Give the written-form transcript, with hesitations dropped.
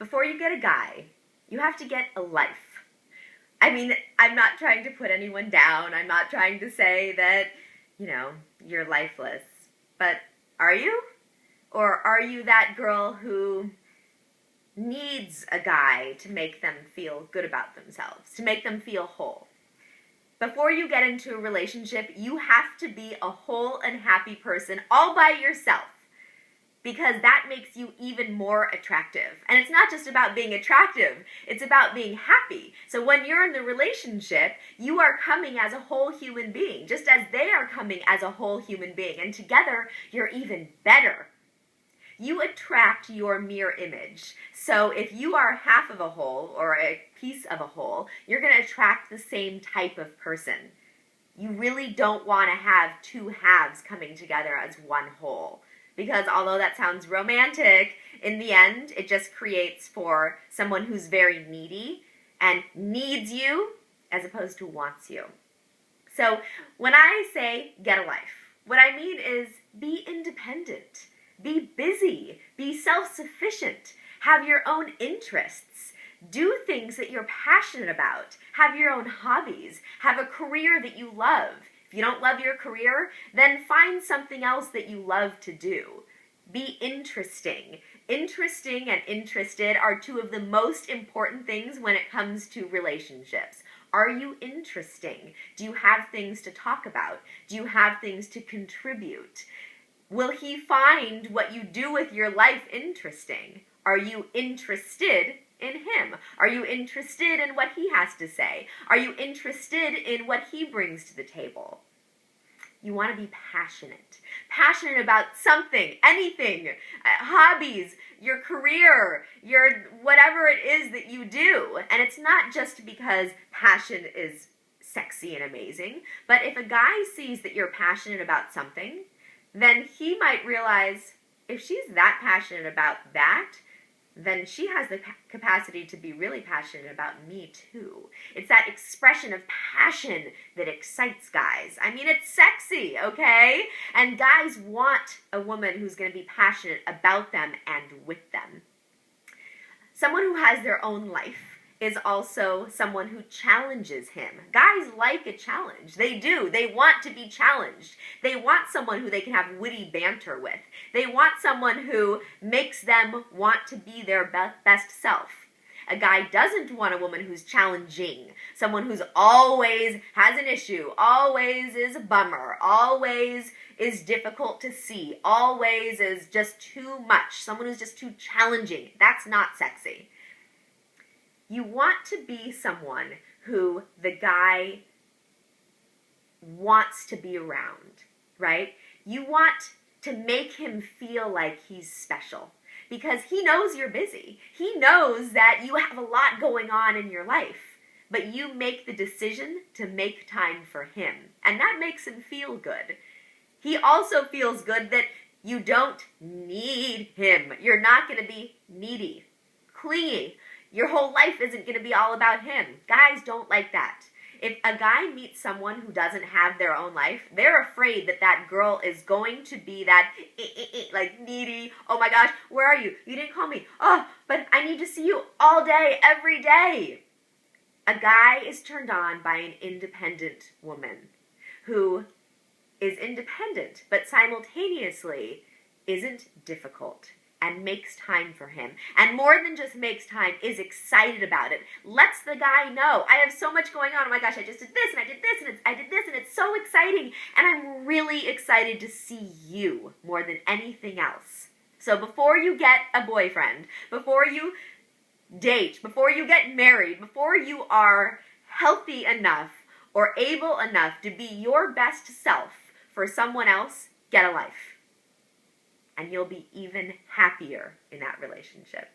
before you get a guy, you have to get a life. I mean, I'm not trying to put anyone down. I'm not trying to say that, you're lifeless. But are you? Or are you that girl who needs a guy to make them feel good about themselves, to make them feel whole? Before you get into a relationship, you have to be a whole and happy person all by yourself, because that makes you even more attractive. And it's not just about being attractive, it's about being happy. So when you're in the relationship, you are coming as a whole human being, just as they are coming as a whole human being. And together, you're even better. You attract your mirror image. So if you are half of a whole or a piece of a whole, you're going to attract the same type of person. You really don't want to have two halves coming together as one whole. Because although that sounds romantic, in the end, it just creates for someone who's very needy and needs you as opposed to wants you. So when I say get a life, what I mean is be independent, be busy, be self-sufficient, have your own interests, do things that you're passionate about, have your own hobbies, have a career that you love. If you don't love your career, then find something else that you love to do. Be interesting. Interesting and interested are two of the most important things when it comes to relationships. Are you interesting? Do you have things to talk about? Do you have things to contribute? Will he find what you do with your life interesting? Are you interested in him? Are you interested in what he has to say? Are you interested in what he brings to the table? You want to be passionate. Passionate about something, anything, hobbies, your career, your whatever it is that you do. And it's not just because passion is sexy and amazing, but if a guy sees that you're passionate about something, then he might realize if she's that passionate about that, then she has the capacity to be really passionate about me too. It's that expression of passion that excites guys. I mean, it's sexy, okay? And guys want a woman who's going to be passionate about them and with them. Someone who has their own life is also someone who challenges him. Guys like a challenge. They do. They want to be challenged. They want someone who they can have witty banter with. They want someone who makes them want to be their best self. A guy doesn't want a woman who's challenging, someone who's always has an issue, always is a bummer, always is difficult to see, always is just too much, someone who's just too challenging. That's not sexy. You want to be someone who the guy wants to be around, right? You want to make him feel like he's special because he knows you're busy. He knows that you have a lot going on in your life, but you make the decision to make time for him, and that makes him feel good. He also feels good that you don't need him. You're not going to be needy, clingy. Your whole life isn't going to be all about him. Guys don't like that. If a guy meets someone who doesn't have their own life, they're afraid that that girl is going to be that, like, needy. Oh my gosh, where are you? You didn't call me. Oh, but I need to see you all day, every day. A guy is turned on by an independent woman who is independent, but simultaneously isn't difficult and makes time for him. And more than just makes time, is excited about it. Lets the guy know, I have so much going on. Oh my gosh, I just did this, and I did this, and I did this, and it's so exciting. And I'm really excited to see you more than anything else. So before you get a boyfriend, before you date, before you get married, before you are healthy enough or able enough to be your best self for someone else, get a life. And you'll be even happier in that relationship.